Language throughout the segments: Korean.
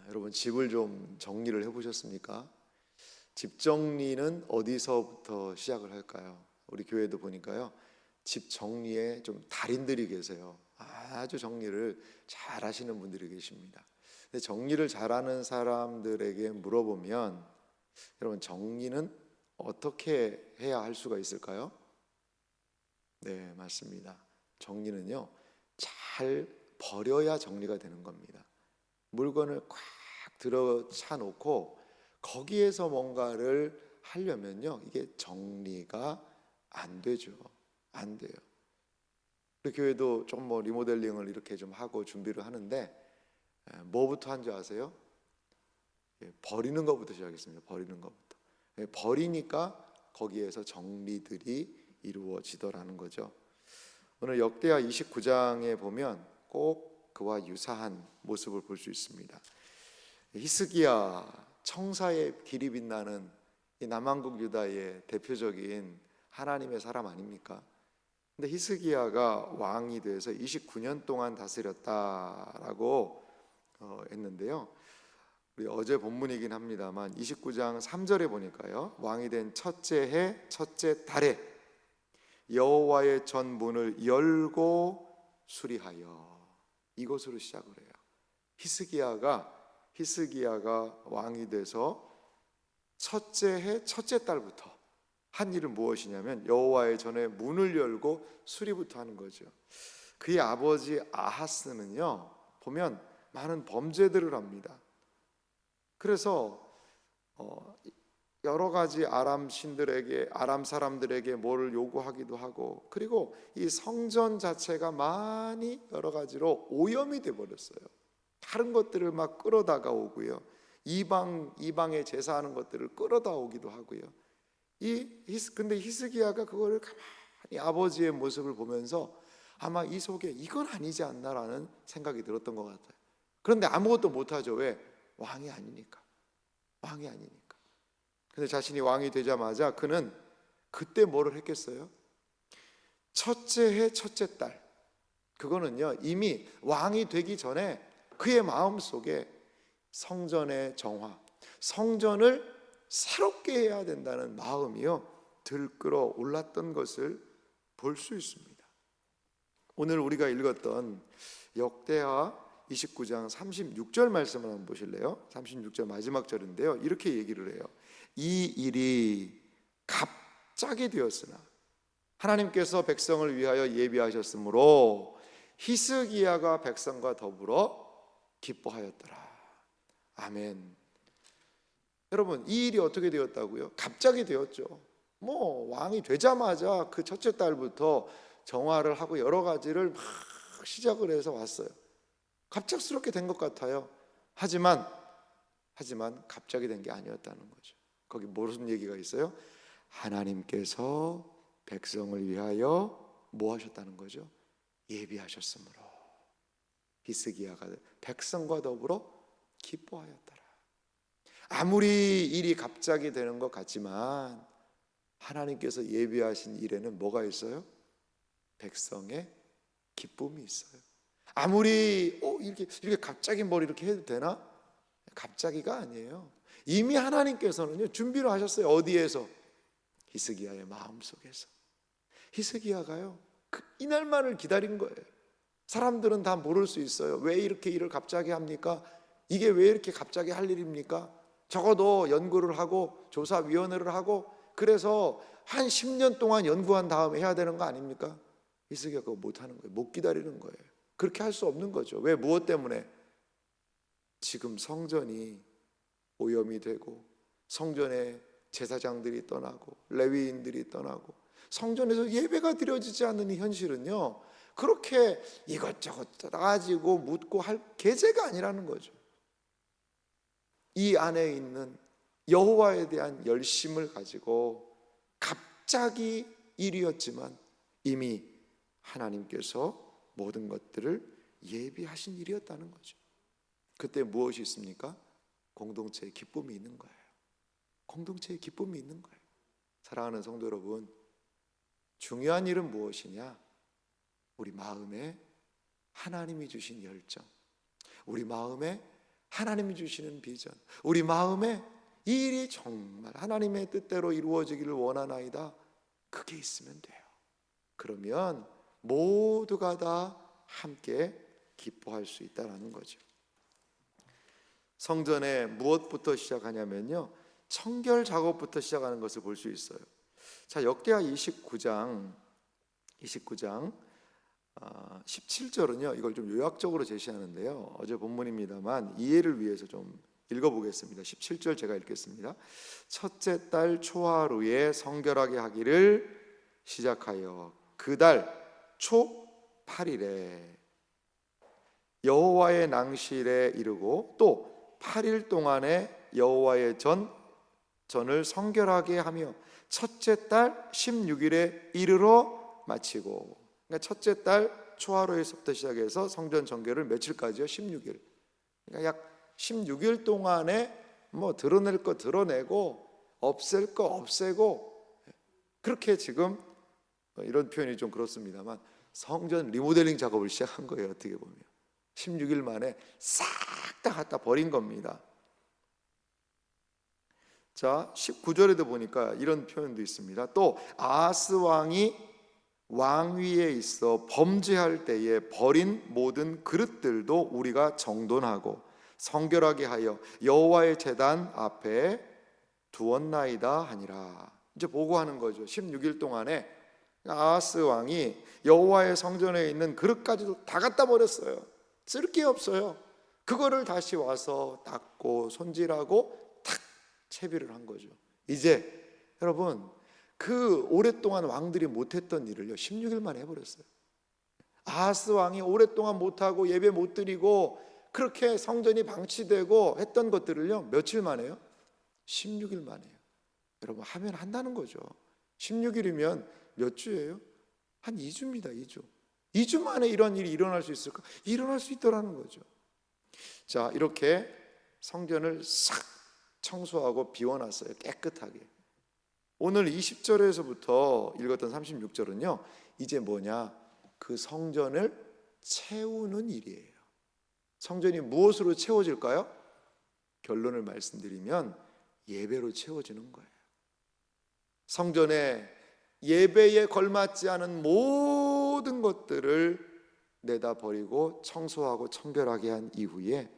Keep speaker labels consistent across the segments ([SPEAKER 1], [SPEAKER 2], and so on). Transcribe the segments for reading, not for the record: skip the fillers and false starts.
[SPEAKER 1] 여러분 집을 좀 정리를 해보셨습니까? 집 정리는 어디서부터 시작을 할까요? 우리 교회도 보니까요, 집 정리에 좀 달인들이 계세요. 아주 정리를 잘 하시는 분들이 계십니다. 근데 정리를 잘하는 사람들에게 물어보면, 여러분 정리는 어떻게 해야 할 수가 있을까요? 네, 맞습니다. 정리는요, 잘 버려야 정리가 되는 겁니다. 물건을 꽉 들어차 놓고 거기에서 뭔가를 하려면요, 이게 정리가 안 되죠. 안 돼요. 우리 교회도 좀 리모델링을 이렇게 좀 하고 준비를 하는데, 뭐부터 한 줄 아세요? 버리는 것부터 시작했습니다. 버리는 것부터. 버리니까 거기에서 정리들이 이루어지더라는 거죠. 오늘 역대하 29장에 보면 꼭 그와 유사한 모습을 볼 수 있습니다. 히스기야, 청사의 길이 빛나는 이 남왕국 유다의 대표적인 하나님의 사람 아닙니까? 근데 히스기야가 왕이 돼서 29년 동안 다스렸다라고 했는데요, 우리 어제 본문이긴 합니다만 29장 3절에 보니까요, 왕이 된 첫째 해 첫째 달에 여호와의 전 문을 열고 수리하여, 이것으로 시작을 해요. 히스기야가 왕이 돼서 첫째 해 첫째 달부터 한 일은 무엇이냐면 여호와의 전에 문을 열고 수리부터 하는 거죠. 그의 아버지 아하스는요, 보면 많은 범죄들을 합니다. 그래서 여러 가지 아람 신들에게, 아람 사람들에게 뭐를 요구하기도 하고, 그리고 이 성전 자체가 많이 여러 가지로 오염이 돼 버렸어요. 다른 것들을 막 끌어다가 오고요, 이방의 제사하는 것들을 끌어다 오기도 하고요. 근데 히스기야가 그거를 가만히 아버지의 모습을 보면서 아마 이 속에 이건 아니지 않나라는 생각이 들었던 것 같아요. 그런데 아무것도 못하죠. 왜? 왕이 아니니까. 근데 자신이 왕이 되자마자 그는 그때 뭐를 했겠어요? 첫째 해 첫째 달, 그거는요, 이미 왕이 되기 전에 그의 마음속에 성전의 정화, 성전을 새롭게 해야 된다는 마음이요, 들끓어 올랐던 것을 볼 수 있습니다. 오늘 우리가 읽었던 역대하 29장 36절 말씀을 한번 보실래요? 36절 마지막 절인데요, 이렇게 얘기를 해요. 이 일이 갑자기 되었으나 하나님께서 백성을 위하여 예비하셨으므로 히스기야가 백성과 더불어 기뻐하였더라. 아멘. 여러분, 이 일이 어떻게 되었다고요? 갑자기 되었죠. 왕이 되자마자 그 첫째 달부터 정화를 하고 여러 가지를 막 시작을 해서 왔어요. 갑작스럽게 된 것 같아요. 하지만 갑자기 된 게 아니었다는 거죠. 거기 무슨 얘기가 있어요? 하나님께서 백성을 위하여 뭐 하셨다는 거죠? 예비하셨으므로 히스기야가 백성과 더불어 기뻐하였더라. 아무리 일이 갑자기 되는 것 같지만 하나님께서 예비하신 일에는 뭐가 있어요? 백성의 기쁨이 있어요. 아무리 이렇게 갑자기 뭘 이렇게 해도 되나? 갑자기가 아니에요. 이미 하나님께서는요, 준비를 하셨어요. 어디에서? 히스기야의 마음속에서. 히스기야가요, 이날만을 기다린 거예요. 사람들은 다 모를 수 있어요. 왜 이렇게 일을 갑자기 합니까? 이게 왜 이렇게 갑자기 할 일입니까? 적어도 연구를 하고 조사위원회를 하고 그래서 한 10년 동안 연구한 다음에 해야 되는 거 아닙니까? 히스기야가 그거 못하는 거예요. 못 기다리는 거예요. 그렇게 할 수 없는 거죠. 왜? 무엇 때문에? 지금 성전이 오염이 되고 성전에 제사장들이 떠나고 레위인들이 떠나고 성전에서 예배가 드려지지 않는 이 현실은요, 그렇게 이것저것 따지고 묻고 할 계제가 아니라는 거죠. 이 안에 있는 여호와에 대한 열심을 가지고 갑자기 일이었지만 이미 하나님께서 모든 것들을 예비하신 일이었다는 거죠. 그때 무엇이 있습니까? 공동체의 기쁨이 있는 거예요. 공동체의 기쁨이 있는 거예요. 사랑하는 성도 여러분, 중요한 일은 무엇이냐? 우리 마음에 하나님이 주신 열정, 우리 마음에 하나님이 주시는 비전, 우리 마음에 이 일이 정말 하나님의 뜻대로 이루어지기를 원하나이다, 그게 있으면 돼요. 그러면 모두가 다 함께 기뻐할 수 있다는 거죠. 성전에 무엇부터 시작하냐면요, 청결 작업부터 시작하는 것을 볼 수 있어요. 자, 역대하 29장 17절은요 이걸 좀 요약적으로 제시하는데요, 어제 본문입니다만 이해를 위해서 좀 읽어보겠습니다. 17절 제가 읽겠습니다. 첫째 달 초하루에 성결하게 하기를 시작하여 그 달 초 8일에 여호와의 낭실에 이르고 또 8일 동안에 여호와의 전을 성결하게 하며 첫째 달 16일에 이르러 마치고, 그러니까 첫째 달 초하루에서부터 시작해서 성전 정결을 며칠까지요? 16일. 그러니까 약 16일 동안에 뭐 드러낼 거 드러내고 없앨 거 없애고, 그렇게 지금 이런 표현이 좀 그렇습니다만 성전 리모델링 작업을 시작한 거예요. 어떻게 보면 16일 만에 싹 다 갖다 버린 겁니다. 자, 19절에도 보니까 이런 표현도 있습니다. 또 아하스 왕이 왕위에 있어 범죄할 때에 버린 모든 그릇들도 우리가 정돈하고 성결하게 하여 여호와의 제단 앞에 두었나이다 하니라. 이제 보고하는 거죠. 16일 동안에 아하스 왕이 여호와의 성전에 있는 그릇까지도 다 갖다 버렸어요. 쓸 게 없어요. 그거를 다시 와서 닦고 손질하고 탁 채비를 한 거죠. 이제 여러분, 그 오랫동안 왕들이 못했던 일을요 16일 만에 해버렸어요. 아하스 왕이 오랫동안 못하고 예배 못 드리고 그렇게 성전이 방치되고 했던 것들을요 며칠 만에요? 16일 만에요. 여러분, 하면 한다는 거죠. 16일이면 몇 주예요? 한 2주입니다. 2주. 2주 만에 이런 일이 일어날 수 있을까? 일어날 수 있더라는 거죠. 자, 이렇게 성전을 싹 청소하고 비워놨어요. 깨끗하게. 오늘 20절에서부터 읽었던 36절은요 이제 뭐냐? 그 성전을 채우는 일이에요. 성전이 무엇으로 채워질까요? 결론을 말씀드리면 예배로 채워지는 거예요. 성전에 예배에 걸맞지 않은 모든 것들을 내다 버리고 청소하고 청결하게 한 이후에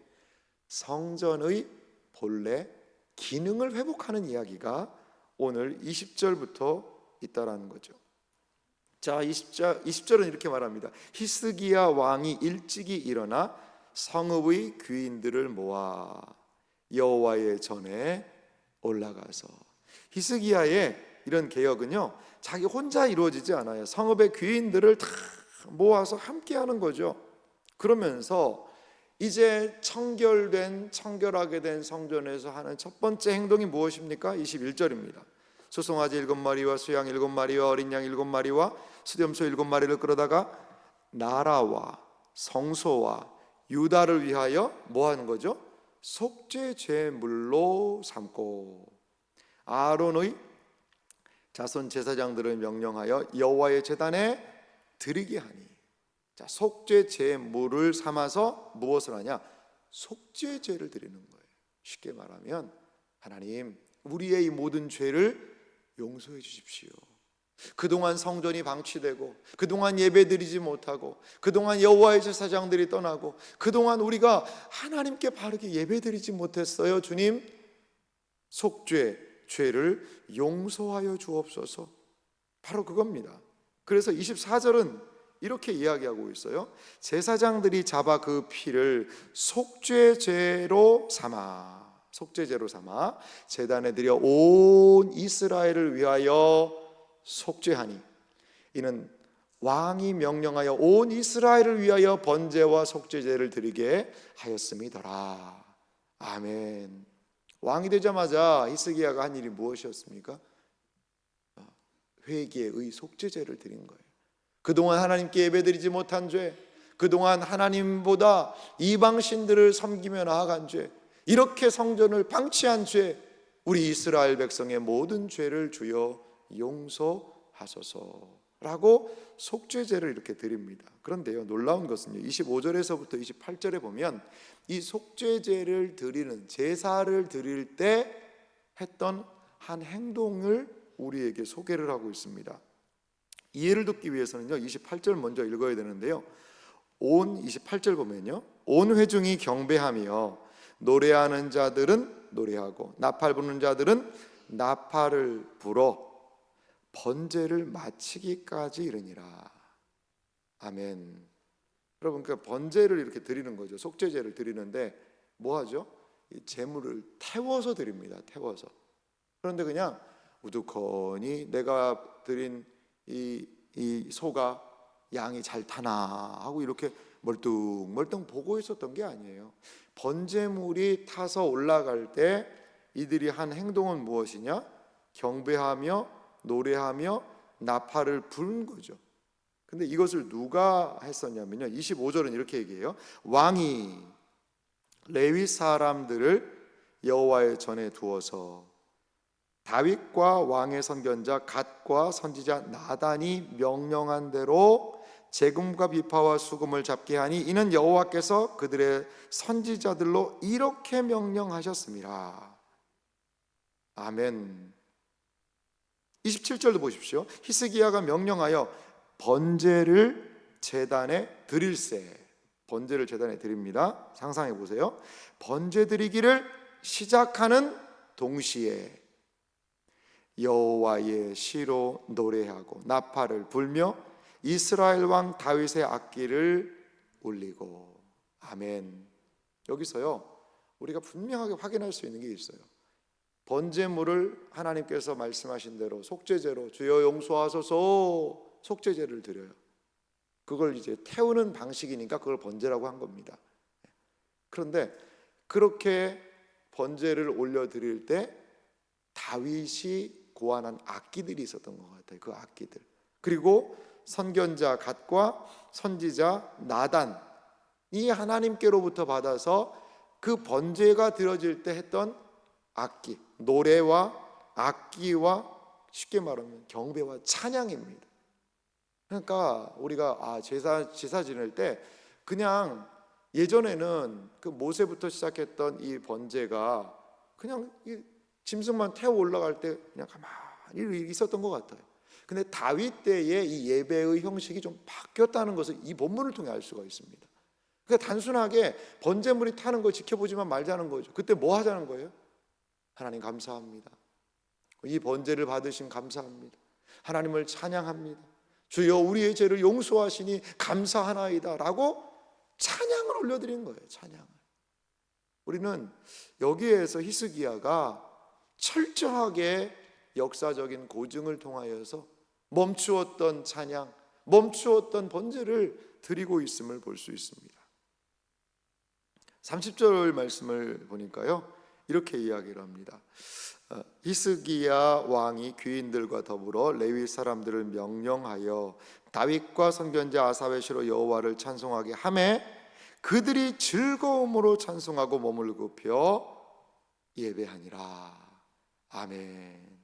[SPEAKER 1] 성전의 본래 기능을 회복하는 이야기가 오늘 20절부터 있다라는 거죠. 자, 20절은 이렇게 말합니다. 히스기야 왕이 일찍이 일어나 성읍의 귀인들을 모아 여호와의 전에 올라가서, 히스기야의 이런 개혁은요 자기 혼자 이루어지지 않아요. 성읍의 귀인들을 다 모아서 함께 하는 거죠. 그러면서 이제 청결하게 된 성전에서 하는 첫 번째 행동이 무엇입니까? 21절입니다. 소송아지 7마리와 수양 7마리와 어린 양 7마리와 수렴소 7마리를 끌어다가 나라와 성소와 유다를 위하여 뭐 하는 거죠? 속죄 제물로 삼고 아론의 자손 제사장들을 명령하여 여호와의 제단에 드리게 하니. 자, 속죄 제물을 삼아서 무엇을 하냐? 속죄제를 드리는 거예요. 쉽게 말하면 하나님, 우리의 이 모든 죄를 용서해 주십시오. 그동안 성전이 방치되고 그동안 예배드리지 못하고 그동안 여호와의 제사장들이 떠나고 그동안 우리가 하나님께 바르게 예배드리지 못했어요. 주님, 죄를 용서하여 주옵소서. 바로 그겁니다. 그래서 24절은 이렇게 이야기하고 있어요. 제사장들이 잡아 그 피를 속죄제로 삼아 제단에 드려 온 이스라엘을 위하여 속죄하니, 이는 왕이 명령하여 온 이스라엘을 위하여 번제와 속죄제를 드리게 하였음이더라. 아멘. 왕이 되자마자 히스기야가 한 일이 무엇이었습니까? 회개의 속죄제를 드린 거예요. 그동안 하나님께 예배드리지 못한 죄, 그동안 하나님보다 이방신들을 섬기며 나아간 죄, 이렇게 성전을 방치한 죄, 우리 이스라엘 백성의 모든 죄를 주여 용서하소서. 라고 속죄제를 이렇게 드립니다. 그런데요, 놀라운 것은요, 25절에서부터 28절에 보면 이 속죄제를 드리는, 제사를 드릴 때 했던 한 행동을 우리에게 소개를 하고 있습니다. 이해를 돕기 위해서는요, 28절 먼저 읽어야 되는데요, 28절 보면요, 온 회중이 경배하며 노래하는 자들은 노래하고 나팔 부는 자들은 나팔을 불어 번제를 마치기까지 이르니라. 아멘. 여러분, 그 번제를 이렇게 드리는 거죠. 속죄제를 드리는데 뭐 하죠? 이 제물을 태워서 드립니다. 태워서. 그런데 그냥 우두커니 내가 드린 이 소가 양이 잘 타나 하고 이렇게 멀뚱멀뚱 보고 있었던 게 아니에요. 번제물이 타서 올라갈 때 이들이 한 행동은 무엇이냐? 경배하며 노래하며 나팔을 부는 거죠. 근데 이것을 누가 했었냐면요, 25절은 이렇게 얘기해요. 왕이 레위 사람들을 여호와의 전에 두어서 다윗과 왕의 선견자 갓과 선지자 나단이 명령한 대로 재금과 비파와 수금을 잡게 하니 이는 여호와께서 그들의 선지자들로 이렇게 명령하셨습니다. 아멘. 27절도 보십시오. 히스기야가 명령하여 번제를 제단에 드릴세. 번제를 제단에 드립니다. 상상해 보세요. 번제 드리기를 시작하는 동시에 여호와의 시로 노래하고 나팔을 불며 이스라엘 왕 다윗의 악기를 울리고. 아멘. 여기서요, 우리가 분명하게 확인할 수 있는 게 있어요. 번제물을 하나님께서 말씀하신 대로 속죄제로 주여 용서하소서 속죄제를 드려요. 그걸 이제 태우는 방식이니까 그걸 번제라고 한 겁니다. 그런데 그렇게 번제를 올려드릴 때 다윗이 고안한 악기들이 있었던 것 같아요. 그 악기들. 그리고 선견자 갓과 선지자 나단이 하나님께로부터 받아서 그 번제가 드려질 때 했던 악기, 노래와 악기와 쉽게 말하면 경배와 찬양입니다. 그러니까 우리가 제사 지낼 때 그냥 예전에는 그 모세부터 시작했던 이 번제가 그냥 이 짐승만 태워 올라갈 때 그냥 가만히 있었던 것 같아요. 근데 다윗 때의 이 예배의 형식이 좀 바뀌었다는 것을 이 본문을 통해 알 수가 있습니다. 그러니까 단순하게 번제물이 타는 거 지켜보지만 말자는 거죠. 그때 뭐 하자는 거예요? 하나님 감사합니다. 이 번제를 받으신 감사합니다. 하나님을 찬양합니다. 주여 우리의 죄를 용서하시니 감사하나이다 라고 찬양을 올려드린 거예요. 찬양을. 우리는 여기에서 히스기야가 철저하게 역사적인 고증을 통하여서 멈추었던 찬양, 멈추었던 번제를 드리고 있음을 볼 수 있습니다. 30절 말씀을 보니까요, 이렇게 이야기를 합니다. 히스기야 왕이 귀인들과 더불어 레위 사람들을 명령하여 다윗과 선견자 아사의 시로 여호와를 찬송하게 하매 그들이 즐거움으로 찬송하고 몸을 굽혀 예배하니라. 아멘.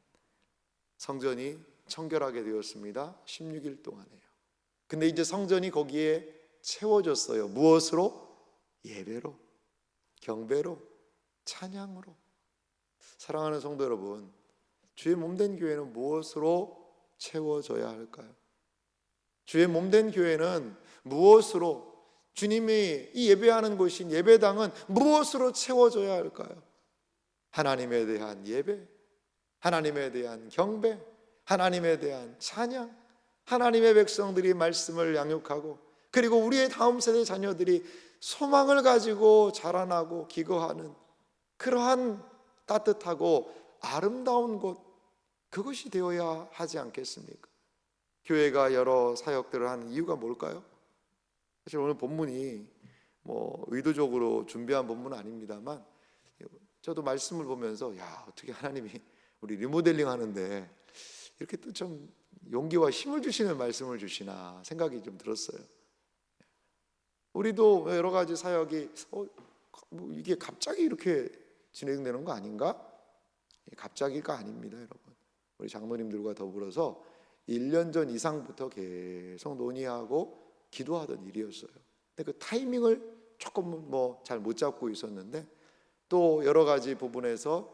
[SPEAKER 1] 성전이 청결하게 되었습니다. 16일 동안에요. 근데 이제 성전이 거기에 채워졌어요. 무엇으로? 예배로, 경배로, 찬양으로. 사랑하는 성도 여러분, 주의 몸된 교회는 무엇으로 채워져야 할까요? 주의 몸된 교회는 무엇으로, 주님이 이 예배하는 곳인 예배당은 무엇으로 채워져야 할까요? 하나님에 대한 예배, 하나님에 대한 경배, 하나님에 대한 찬양, 하나님의 백성들이 말씀을 양육하고 그리고 우리의 다음 세대 자녀들이 소망을 가지고 자라나고 기거하는 그러한 따뜻하고 아름다운 곳, 그것이 되어야 하지 않겠습니까? 교회가 여러 사역들을 하는 이유가 뭘까요? 사실 오늘 본문이 의도적으로 준비한 본문은 아닙니다만 저도 말씀을 보면서 어떻게 하나님이 우리 리모델링 하는데 이렇게 또 좀 용기와 힘을 주시는 말씀을 주시나 생각이 좀 들었어요. 우리도 여러 가지 사역이 이게 갑자기 이렇게 진행되는 거 아닌가? 갑자기가 아닙니다, 여러분. 우리 장로님들과 더불어서 1년 전 이상부터 계속 논의하고 기도하던 일이었어요. 근데 그 타이밍을 조금 잘 못 잡고 있었는데, 또 여러 가지 부분에서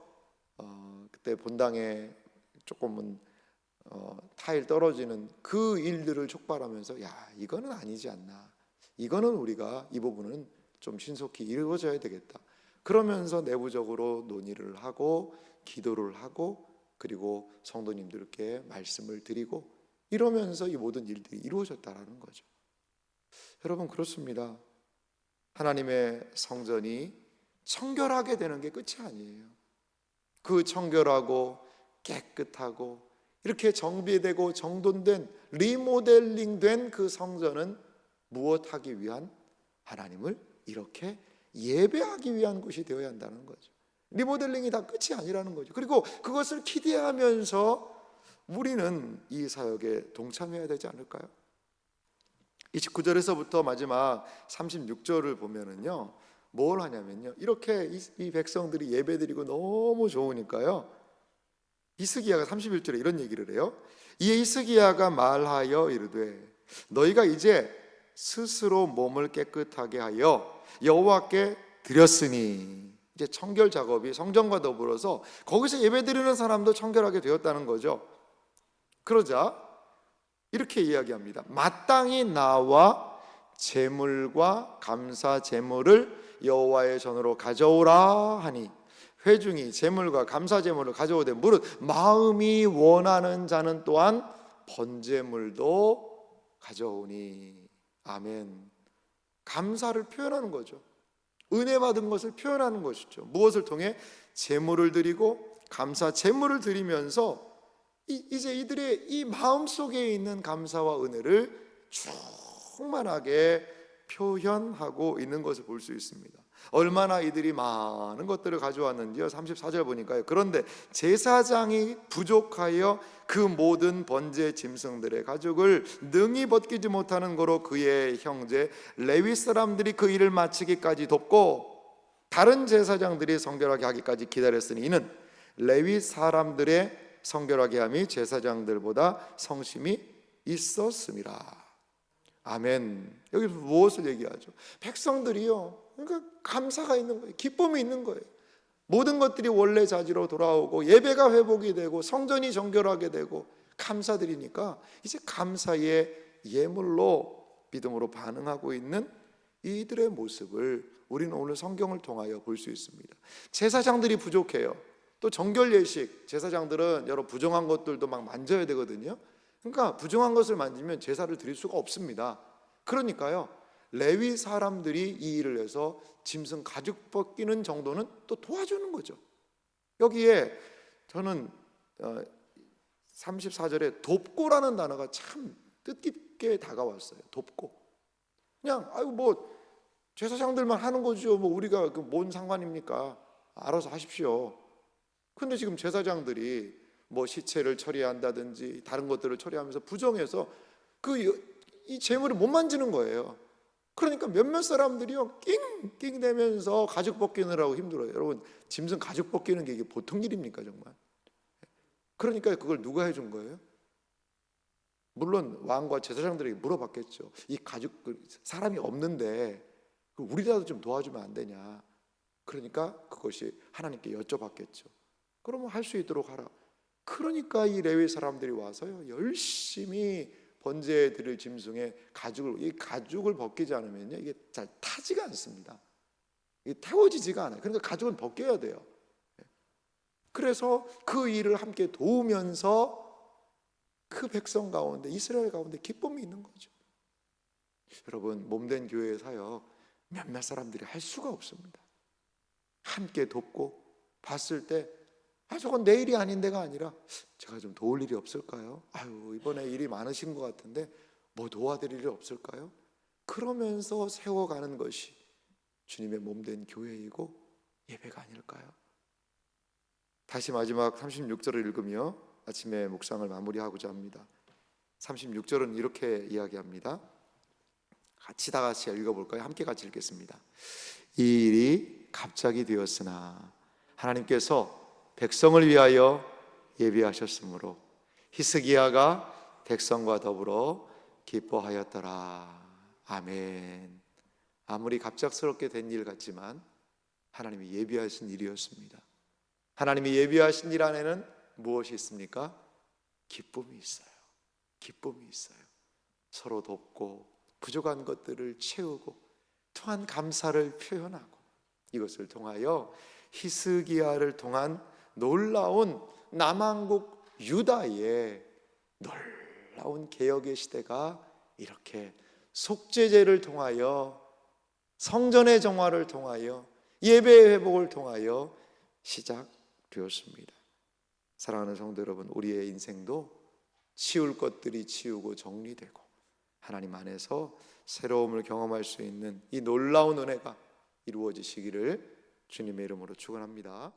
[SPEAKER 1] 그때 본당에 조금은 타일 떨어지는 그 일들을 촉발하면서, 야, 이거는 아니지 않나, 이거는 우리가 이 부분은 좀 신속히 이루어져야 되겠다. 그러면서 내부적으로 논의를 하고 기도를 하고, 그리고 성도님들께 말씀을 드리고, 이러면서 이 모든 일들이 이루어졌다라는 거죠. 여러분, 그렇습니다. 하나님의 성전이 청결하게 되는 게 끝이 아니에요. 그 청결하고 깨끗하고 이렇게 정비되고 정돈된, 리모델링된 그 성전은 무엇하기 위한? 하나님을 이렇게 예배하기 위한 곳이 되어야 한다는 거죠. 리모델링이 다 끝이 아니라는 거죠. 그리고 그것을 기대하면서 우리는 이 사역에 동참해야 되지 않을까요? 29절에서부터 마지막 36절을 보면은요, 뭘 하냐면요, 이렇게 이 백성들이 예배드리고 너무 좋으니까요, 히스기야가 31절에 이런 얘기를 해요. 이에 히스기야가 말하여 이르되, 너희가 이제 스스로 몸을 깨끗하게 하여 여호와께 드렸으니, 이제 청결 작업이 성전과 더불어서 거기서 예배드리는 사람도 청결하게 되었다는 거죠. 그러자 이렇게 이야기합니다. 마땅히 나와 제물과 감사 제물을 여호와의 전으로 가져오라 하니, 회중이 제물과 감사 제물을 가져오되 무릇 마음이 원하는 자는 또한 번제물도 가져오니. 아멘. 감사를 표현하는 거죠. 은혜 받은 것을 표현하는 것이죠. 무엇을 통해? 제물을 드리고 감사 제물을 드리면서 이제 이들의 이 마음속에 있는 감사와 은혜를 충만하게 표현하고 있는 것을 볼 수 있습니다. 얼마나 이들이 많은 것들을 가져왔는지요. 34절 보니까요. 그런데 제사장이 부족하여 그 모든 번제 짐승들의 가죽을 능히 벗기지 못하는 거로 그의 형제 레위 사람들이 그 일을 마치기까지 돕고, 다른 제사장들이 성결하게 하기까지 기다렸으니 이는 레위 사람들의 성결하게 함이 제사장들보다 성심이 있었음이라. 아멘. 여기서 무엇을 얘기하죠? 백성들이요, 그러니까 감사가 있는 거예요. 기쁨이 있는 거예요. 모든 것들이 원래 자리로 돌아오고 예배가 회복이 되고 성전이 정결하게 되고 감사드리니까 이제 감사의 예물로 믿음으로 반응하고 있는 이들의 모습을 우리는 오늘 성경을 통하여 볼 수 있습니다. 제사장들이 부족해요. 또 정결 예식, 제사장들은 여러 부정한 것들도 막 만져야 되거든요. 그러니까 부정한 것을 만지면 제사를 드릴 수가 없습니다. 그러니까요, 레위 사람들이 이 일을 해서 짐승 가죽 벗기는 정도는 또 도와주는 거죠. 여기에 저는 34절에 돕고라는 단어가 참 뜻깊게 다가왔어요. 돕고. 그냥 뭐 제사장들만 하는 거죠. 뭐 우리가 뭔 상관입니까? 알아서 하십시오. 근데 지금 제사장들이 뭐 시체를 처리한다든지 다른 것들을 처리하면서 부정해서 이 재물을 못 만지는 거예요. 그러니까 몇몇 사람들이요, 낑낑대면서 가죽 벗기느라고 힘들어요. 여러분, 짐승 가죽 벗기는 게 이게 보통 일입니까 정말? 그러니까 그걸 누가 해준 거예요? 물론 왕과 제사장들에게 물어봤겠죠. 이 가죽, 사람이 없는데 우리라도 좀 도와주면 안 되냐. 그러니까 그것이 하나님께 여쭤봤겠죠. 그러면 할 수 있도록 하라. 그러니까 이 레위 사람들이 와서요, 열심히 번제에 드릴 짐승의 이 가죽을 벗기지 않으면요, 이게 잘 타지가 않습니다. 이게 태워지지가 않아요. 그러니까 가죽은 벗겨야 돼요. 그래서 그 일을 함께 도우면서 그 백성 가운데, 이스라엘 가운데 기쁨이 있는 거죠. 여러분, 몸된 교회의 사역 몇몇 사람들이 할 수가 없습니다. 함께 돕고 봤을 때, 저건 내 일이 아닌 데가 아니라 제가 좀 도울 일이 없을까요? 이번에 일이 많으신 것 같은데 뭐 도와드릴 일이 없을까요? 그러면서 세워가는 것이 주님의 몸된 교회이고 예배가 아닐까요? 다시 마지막 36절을 읽으며 아침에 묵상을 마무리하고자 합니다. 36절은 이렇게 이야기합니다. 다 같이 읽어볼까요? 함께 같이 읽겠습니다. 이 일이 갑자기 되었으나 하나님께서 백성을 위하여 예비하셨으므로 히스기야가 백성과 더불어 기뻐하였더라. 아멘. 아무리 갑작스럽게 된 일 같지만 하나님이 예비하신 일이었습니다. 하나님이 예비하신 일 안에는 무엇이 있습니까? 기쁨이 있어요. 기쁨이 있어요. 서로 돕고 부족한 것들을 채우고 또한 감사를 표현하고, 이것을 통하여 히스기야를 통한 놀라운 남한국 유다의 놀라운 개혁의 시대가 이렇게 속죄제를 통하여, 성전의 정화를 통하여, 예배의 회복을 통하여 시작되었습니다. 사랑하는 성도 여러분, 우리의 인생도 치울 것들이 치우고 정리되고 하나님 안에서 새로움을 경험할 수 있는 이 놀라운 은혜가 이루어지시기를 주님의 이름으로 축원합니다.